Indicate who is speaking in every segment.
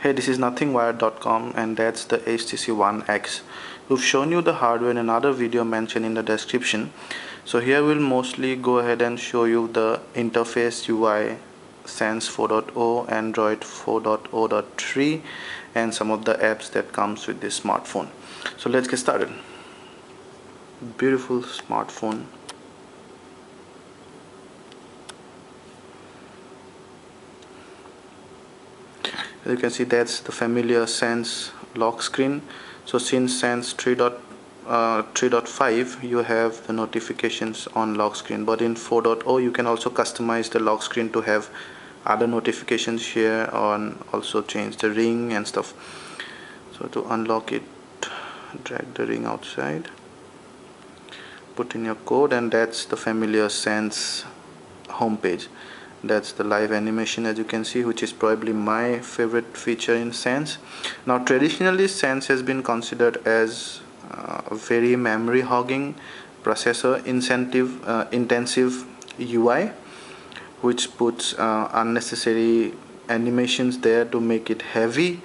Speaker 1: Hey, this is nothingwired.com and that's the HTC One X. We've shown you the hardware in another video mentioned in the description. So here we'll mostly go ahead and show you the interface UI, Sense 4.0, Android 4.0.3 and some of the apps that comes with this smartphone. So let's get started. Beautiful smartphone. As you can see, that's the familiar Sense lock screen. So since Sense 3.5 you have the notifications on lock screen, but in 4.0 you can also customize the lock screen to have other notifications here and also change the ring and stuff. So to unlock it, drag the ring outside, put in your code, and that's the familiar Sense homepage. That's the live animation, as you can see, which is probably my favorite feature in Sense. Now traditionally Sense has been considered as a very memory hogging, processor intensive UI, which puts unnecessary animations there to make it heavy.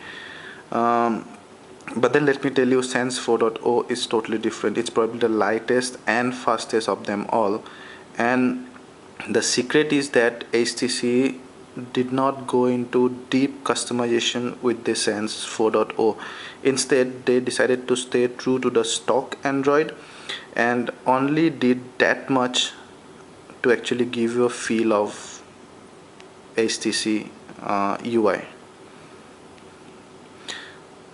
Speaker 1: But then let me tell you, Sense 4.0 is totally different. It's probably the lightest and fastest of them all, and the secret is that HTC did not go into deep customization with the Sense 4.0. Instead, they decided to stay true to the stock Android and only did that much to actually give you a feel of HTC UI.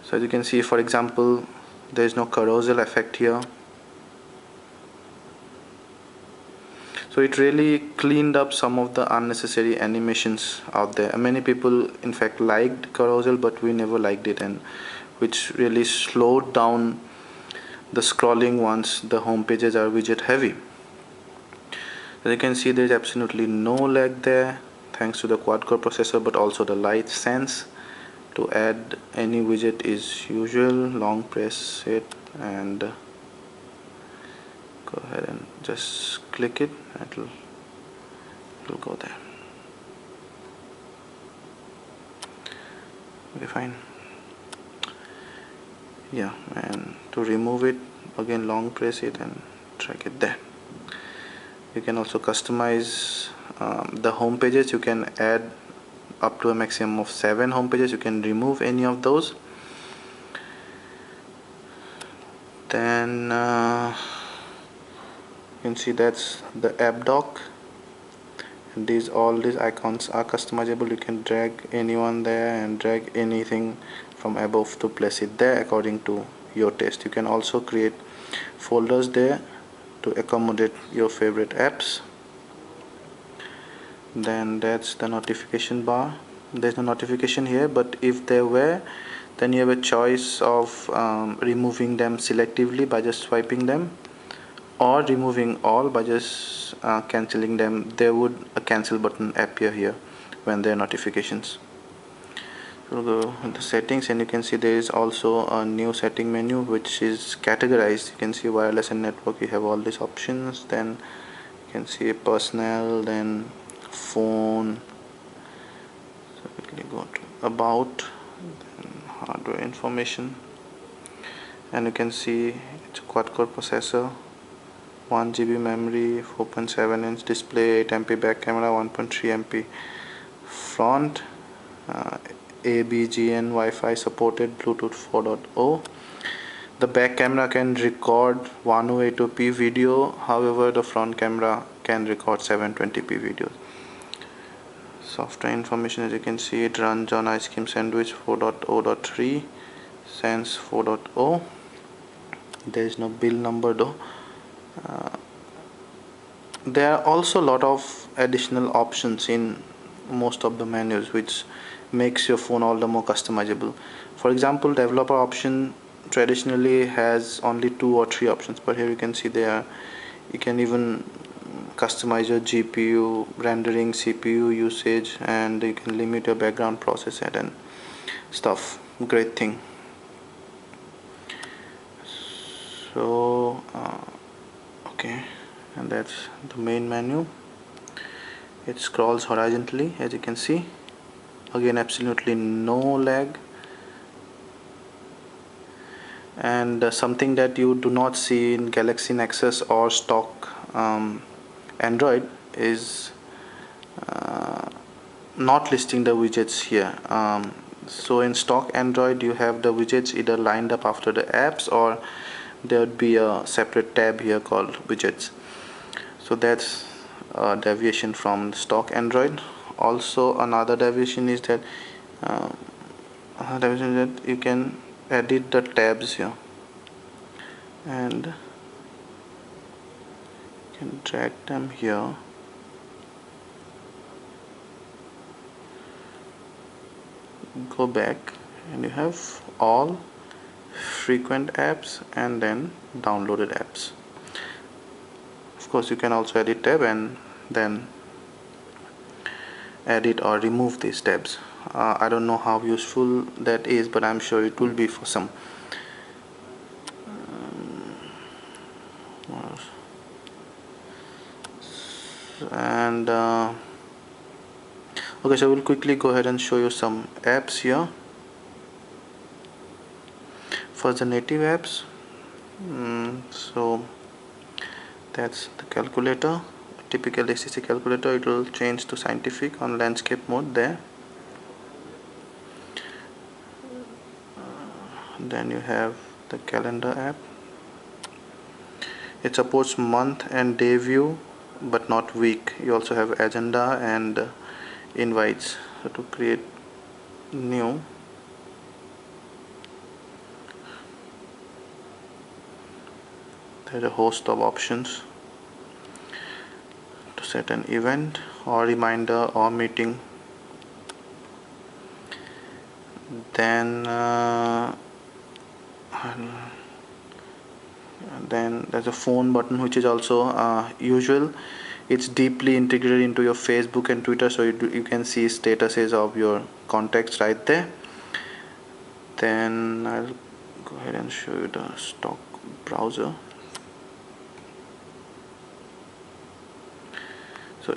Speaker 1: So as you can see, for example, there is no carousel effect here. So it really cleaned up some of the unnecessary animations out there. Many people in fact liked carousel, but we never liked it, and which really slowed down the scrolling once the home pages are widget heavy. As you can see, there is absolutely no lag there thanks to the quad-core processor, but also the light sense. To add any widget is usual, long press it and go ahead and just click it. It'll go there. Okay, fine. Yeah, and to remove it, again long press it and drag it there. You can also customize the home pages. You can add up to a maximum of 7 home pages. You can remove any of those. Then you can see that's the app dock, and all these icons are customizable. You can drag anyone there and drag anything from above to place it there according to your taste. You can also create folders there to accommodate your favorite apps. Then that's the notification bar. There's no notification here, but if there were, then you have a choice of removing them selectively by just swiping them, or removing all by just cancelling them. There would a cancel button appear here when there are notifications. We'll go into settings, and you can see there is also a new setting menu which is categorized. You can see wireless and network. You have all these options. Then you can see personal, then phone. So quickly go to about, then hardware information, and you can see it's a quad-core processor, 1 GB memory, 4.7 inch display, 8 MP back camera, 1.3 MP front, ABGN Wi-Fi supported, Bluetooth 4.0. The back camera can record 1080p video, however the front camera can record 720p videos. Software information, as you can see, it runs on Ice Cream Sandwich 4.0.3, Sense 4.0. There is no build number though. There are also a lot of additional options in most of the menus, which makes your phone all the more customizable. For example, developer option traditionally has only 2 or 3 options, but here you can see you can even customize your GPU, rendering, CPU usage, and you can limit your background processor and stuff. Great thing. So okay, and that's the main menu. It scrolls horizontally, as you can see. Again, absolutely no lag. And something that you do not see in Galaxy Nexus or stock Android is not listing the widgets here. So in stock Android you have the widgets either lined up after the apps, or there would be a separate tab here called widgets. So that's a deviation from stock Android. Also another deviation is that you can edit the tabs here, and you can drag them here. Go back and you have all frequent apps and then downloaded apps. Of course you can also edit tab and then edit or remove these tabs. I don't know how useful that is, but I'm sure it will be for some. And okay, so we'll quickly go ahead and show you some apps here. First, the native apps. So that's the calculator, typical HTC calculator. It will change to scientific on landscape mode there. Then you have the calendar app. It supports month and day view but not week. You also have agenda and invites. So to create new, there's a host of options to set an event or reminder or meeting. Then there's a phone button, which is also usual. It's deeply integrated into your Facebook and Twitter, so you can see statuses of your contacts right there. Then I'll go ahead and show you the stock browser. So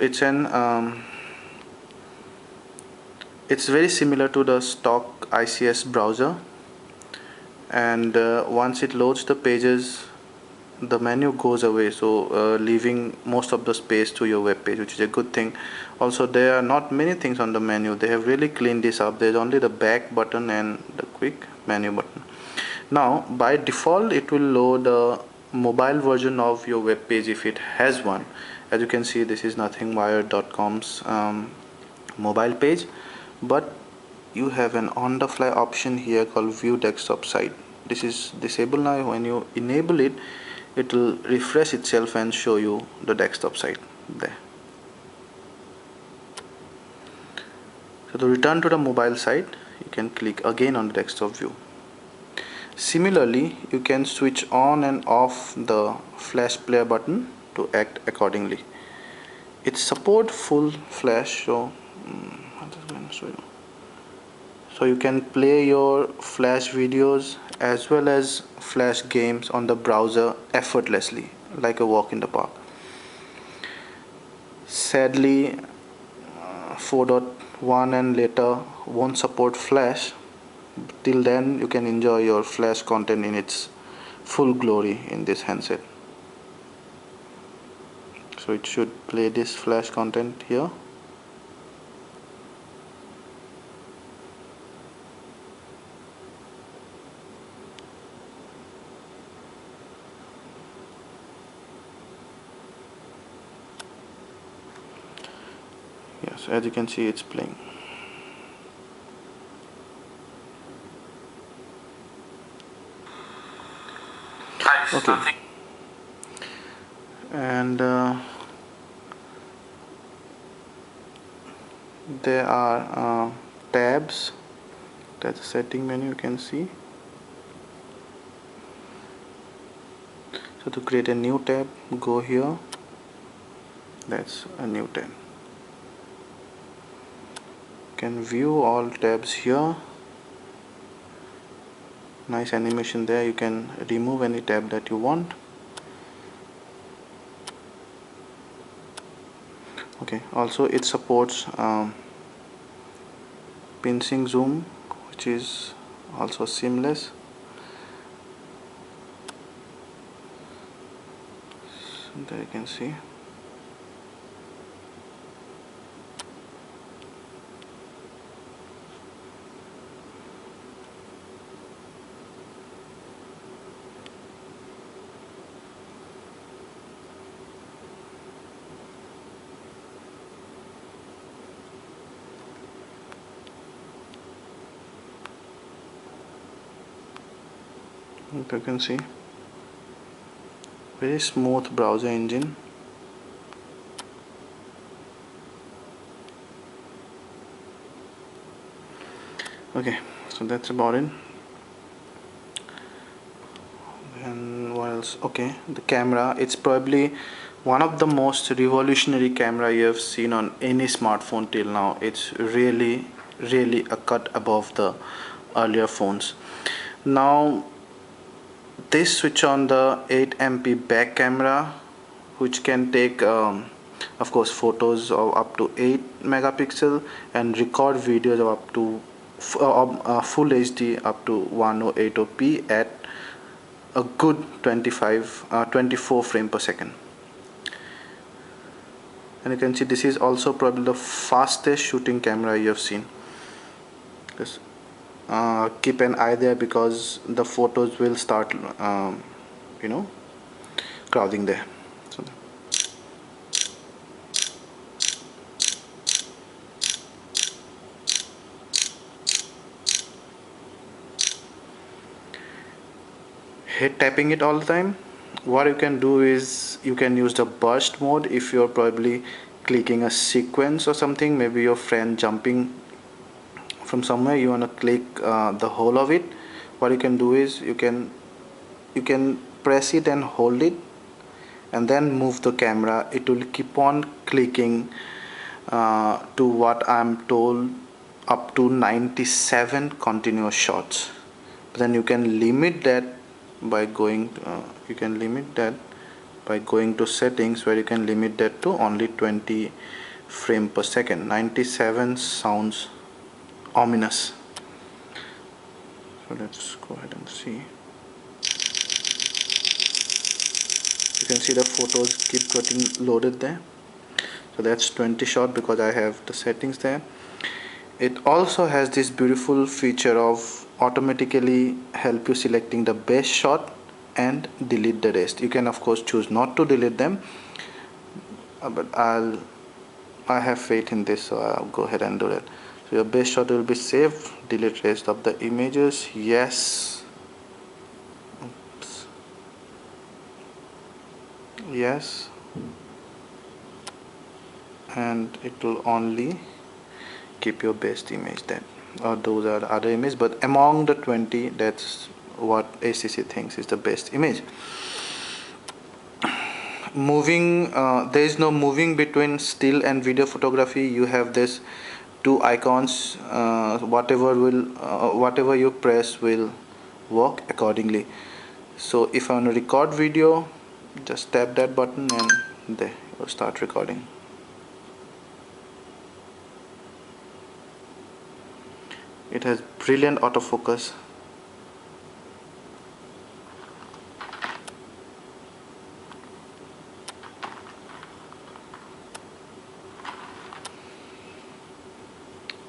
Speaker 1: it's very similar to the stock ICS browser, and once it loads the pages, the menu goes away, so leaving most of the space to your web page, which is a good thing. Also, there are not many things on the menu. They have really cleaned this up. There's only the back button and the quick menu button. Now by default it will load a mobile version of your web page if it has one. As you can see, this is nothingwired.com's mobile page, but you have an on the fly option here called view desktop site. This is disabled now. When you enable it, it will refresh itself and show you the desktop site there. So to return to the mobile site, you can click again on the desktop view. Similarly, you can switch on and off the flash player button to act accordingly. It supports full flash, so you can play your flash videos as well as flash games on the browser effortlessly, like a walk in the park. Sadly, 4.1 and later won't support flash. Till then you can enjoy your flash content in its full glory in this handset. So it should play this flash content here. Yes, as you can see, it's playing. Okay. And there are tabs. That's a setting menu, you can see. So to create a new tab, go here. That's a new tab. You can view all tabs here. Nice animation there. You can remove any tab that you want. Okay, also it supports pinching zoom, which is also seamless. there you can see. You can see very smooth browser engine. Okay, so that's about it. And what else? Okay, the camera, it's probably one of the most revolutionary camera you have seen on any smartphone till now. It's really a cut above the earlier phones. Now they switch on the 8MP back camera, which can take of course photos of up to 8 megapixel and record videos of up to full HD up to 1080p at a good 24 frame per second. And you can see this is also probably the fastest shooting camera you have seen. Just keep an eye there because the photos will start you know, crowding there. So hit tapping it all the time. What you can do is you can use the burst mode if you're probably clicking a sequence or something, maybe your friend jumping from somewhere, you want to click the whole of it. What you can do is you can press it and hold it and then move the camera. It will keep on clicking to what I'm told up to 97 continuous shots. But then you can limit that by going to settings, where you can limit that to only 20 frame per second. 97 sounds ominous. So let's go ahead and see. You can see the photos keep getting loaded there. So that's 20 shot because I have the settings there. It also has this beautiful feature of automatically help you selecting the best shot and delete the rest. You can of course choose not to delete them, but I have faith in this, so I'll go ahead and do that. So your best shot will be saved. Delete rest of the images. Yes. Oops. Yes. And it will only keep your best image then, or those are the other images, but among the 20, that's what HTC thinks is the best image. Moving, there is no moving between still and video photography. You have this two icons, whatever you press will work accordingly. So if I want to record video, just tap that button and there it will start recording. It has brilliant autofocus.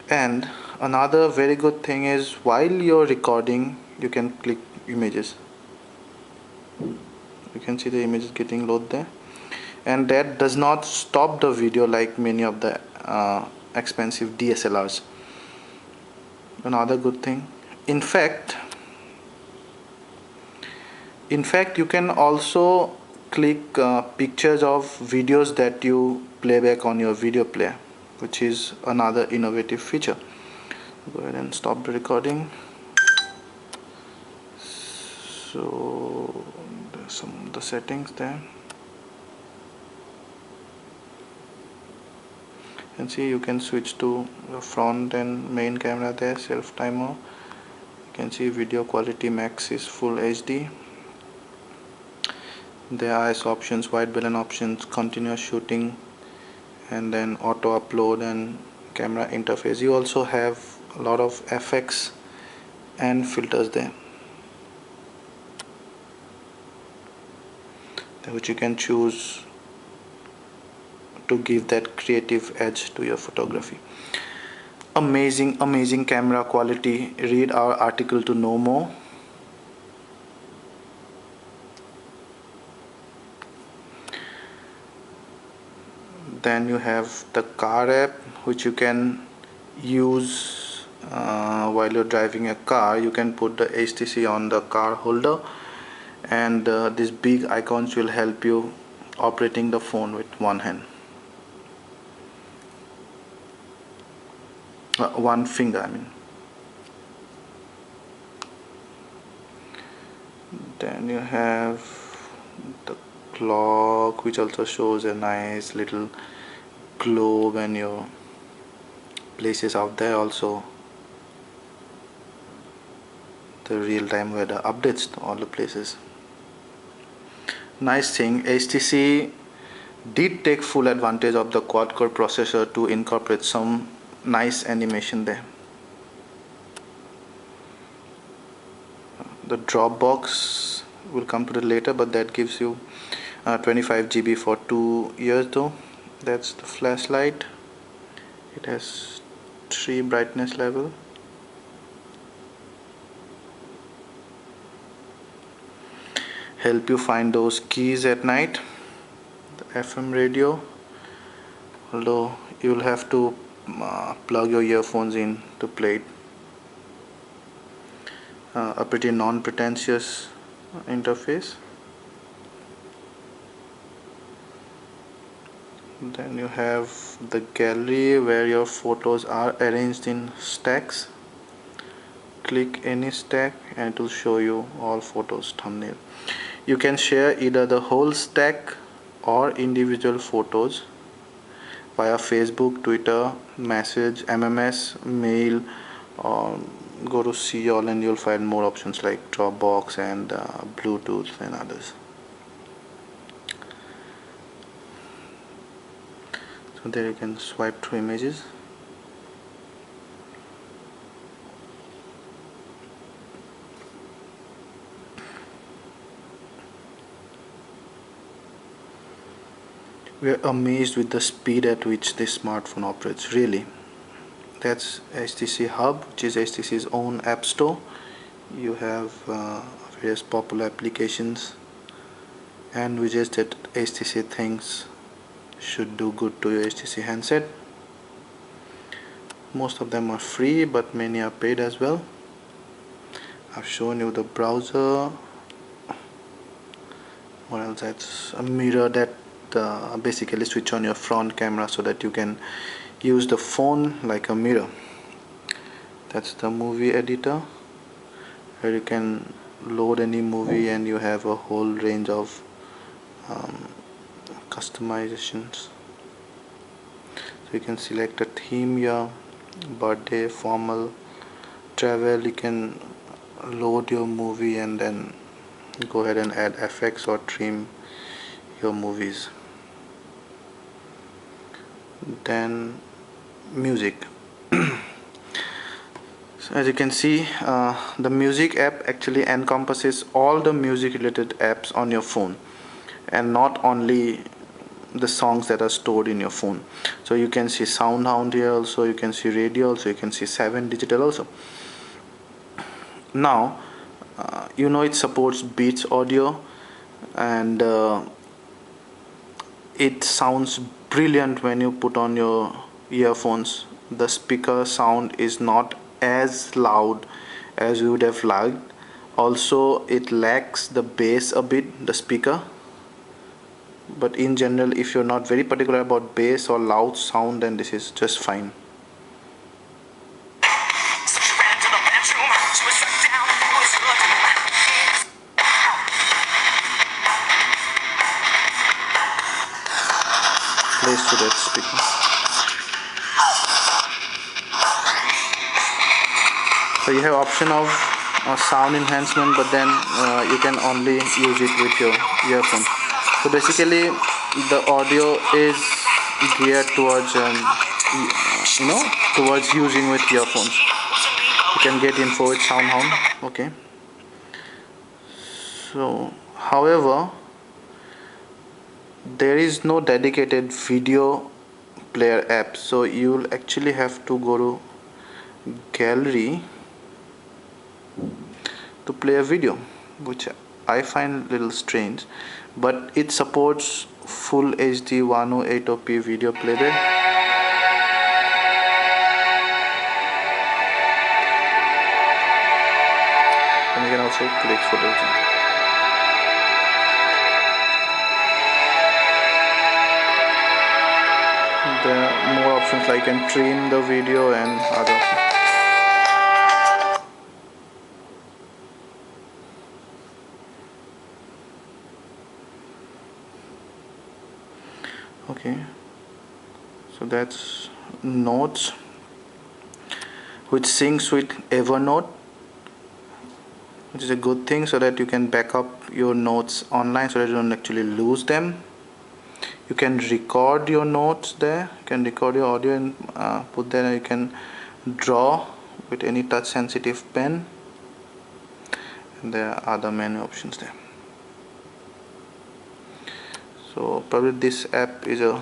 Speaker 1: And another very good thing is while you're recording, you can click images. You can see the images getting loaded there, and that does not stop the video like many of the expensive DSLRs. Another good thing, in fact you can also click pictures of videos that you play back on your video player, which is another innovative feature. Go ahead and stop the recording. So there's some of the settings there. And see, you can switch to the front and main camera there, self timer. You can see video quality max is full HD. There are ISO options, white balance options, continuous shooting, and then auto upload and camera interface. You also have a lot of effects and filters there, which you can choose to give that creative edge to your photography. Amazing camera quality. Read our article to know more. Then you have the car app, which you can use while you're driving a car. You can put the HTC on the car holder, and these big icons will help you operating the phone with one hand, one finger I mean. Then you have the clock, which also shows a nice little globe and your places out there. Also the real-time weather updates to all the places. Nice thing, HTC did take full advantage of the quad-core processor to incorporate some nice animation there. The Dropbox will come to it later, but that gives you 25 GB for 2 years though. That's the flashlight. It has 3 brightness level. Help you find those keys at night. The FM radio, although you will have to plug your earphones in to play it. A pretty non-pretentious interface. Then you have the gallery where your photos are arranged in stacks. Click any stack and it will show you all photos thumbnail. You can share either the whole stack or individual photos via Facebook, Twitter, message, MMS, mail, or go to see all and you'll find more options like Dropbox and Bluetooth and others. So there you can swipe through images. We are amazed with the speed at which this smartphone operates, really. That's HTC Hub, which is HTC's own app store. You have various popular applications and widgets that HTC thinks should do good to your HTC handset. Most of them are free, but many are paid as well. I've shown you the browser. What else? That's a mirror that basically switch on your front camera so that you can use the phone like a mirror. That's the movie editor where you can load any movie and you have a whole range of customizations. So you can select a theme here, birthday, formal, travel. You can load your movie and then go ahead and add effects or trim your movies. Then music. So as you can see, the music app actually encompasses all the music related apps on your phone and not only the songs that are stored in your phone. So you can see SoundHound here also, you can see radio also, you can see 7 Digital also. Now you know it supports Beats audio and it sounds brilliant when you put on your earphones. The speaker sound is not as loud as you would have liked. Also it lacks the bass a bit, the speaker, but in general if you're not very particular about bass or loud sound, then this is just fine. Place to that speaker. So you have option of sound enhancement, but then you can only use it with your earphone. So basically the audio is geared towards towards using with earphones. You can get info with SoundHound. Okay. So however, there is no dedicated video player app, so you'll actually have to go to gallery to play a video, which I find a little strange, but it supports full HD 1080p video playback. And you can also click footage. There are more options like you can trim the video and other options. Okay, so that's Notes, which syncs with Evernote, which is a good thing, so that you can back up your notes online so that you don't actually lose them. You can record your notes there, you can record your audio and put there, and you can draw with any touch sensitive pen, and there are other menu options there. So probably this app is a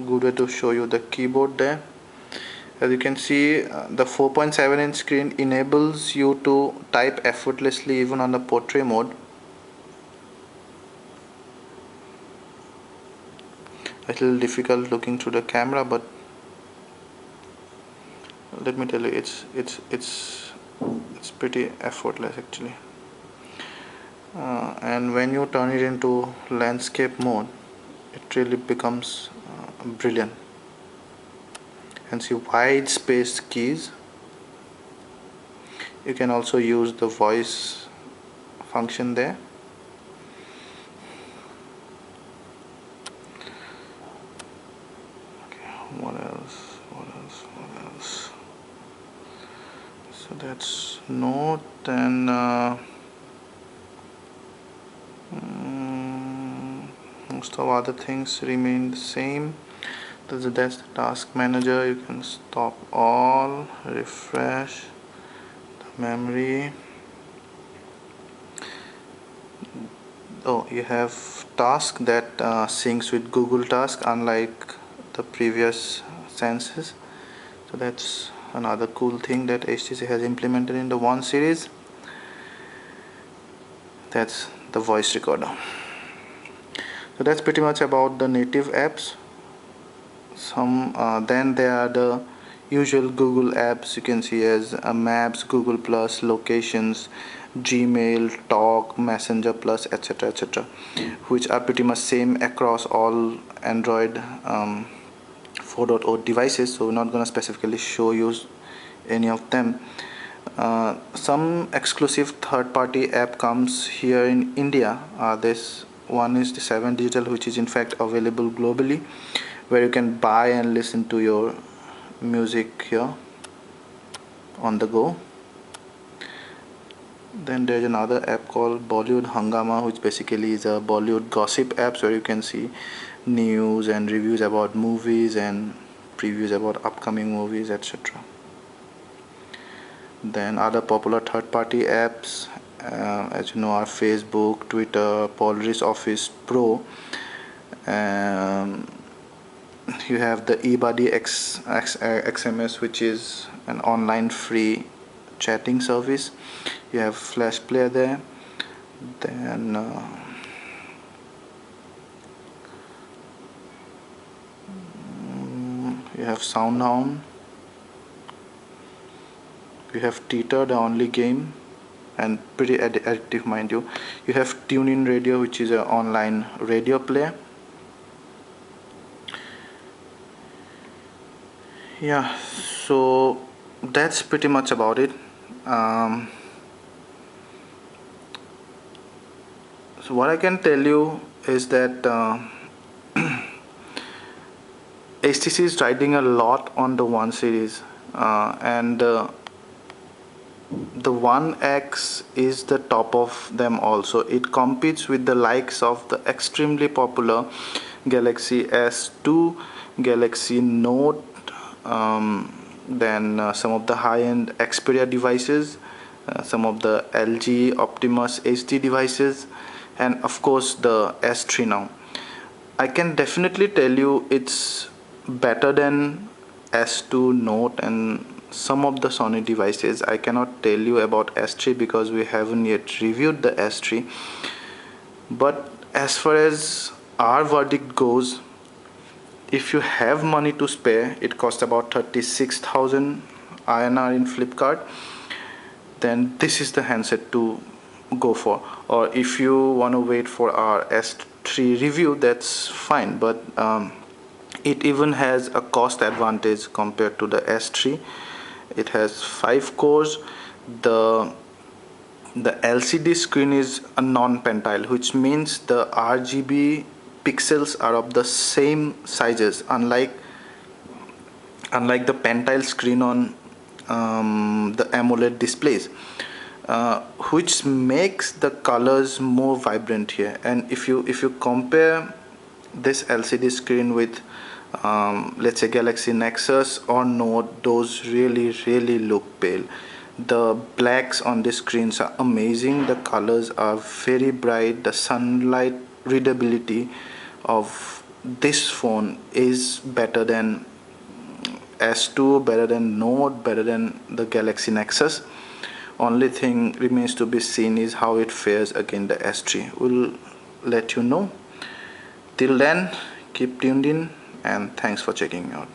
Speaker 1: good way to show you the keyboard there. As you can see, the 4.7-inch screen enables you to type effortlessly even on the portrait mode. It's a little difficult looking through the camera, but let me tell you, it's pretty effortless actually. And when you turn it into landscape mode, it really becomes brilliant. And see wide space keys. You can also use the voice function there. Okay, what else? So that's Note, and most of other things remain the same. That's the task manager. You can stop all, refresh the memory. Oh, you have task that syncs with Google Task, unlike the previous senses. So that's another cool thing that HTC has implemented in the One series. That's the voice recorder. So that's pretty much about the native apps. Then there are the usual Google apps you can see as Maps, Google Plus, Locations, Gmail, Talk, Messenger Plus, etc., which are pretty much same across all Android 4.0 devices. So we're not going to specifically show you any of them. Some exclusive third-party app comes here in India. This one is the 7 Digital, which is in fact available globally, where you can buy and listen to your music here on the go. Then there's another app called Bollywood Hangama, which basically is a Bollywood gossip app, where you can see news and reviews about movies and previews about upcoming movies, etc. Then other popular third-party apps, as you know, are Facebook, Twitter, Polaris Office Pro. You have the eBuddy XMS, which is an online free chatting service. You have Flash Player there. Then you have SoundHound. You have Teeter, the only game, and pretty addictive, mind you. You have TuneIn Radio, which is an online radio player. Yeah, so that's pretty much about it. So what I can tell you is that HTC is riding a lot on the One series, and the One X is the top of them also. It competes with the likes of the extremely popular Galaxy S2, Galaxy Note, then some of the high-end Xperia devices, some of the LG Optimus HD devices, and of course the S3 now. I can definitely tell you it's better than S2 Note and some of the Sony devices. I cannot tell you about S3 because we haven't yet reviewed the S3. But as far as our verdict goes, if you have money to spare, it costs about 36,000 INR in Flipkart, then this is the handset to go for. Or if you want to wait for our S3 review, that's fine, but it even has a cost advantage compared to the S3. It has 5 cores. The LCD screen is a non-pentile, which means the RGB pixels are of the same sizes, unlike the pentile screen on the AMOLED displays, which makes the colors more vibrant here. And if you compare this LCD screen with let's say Galaxy Nexus or Note, those really look pale. The blacks on the screens are amazing, the colors are very bright, the sunlight readability of this phone is better than S2, better than Note, better than the Galaxy Nexus. Only thing remains to be seen is how it fares against the S3. We'll let you know. Till then, keep tuned in and thanks for checking me out.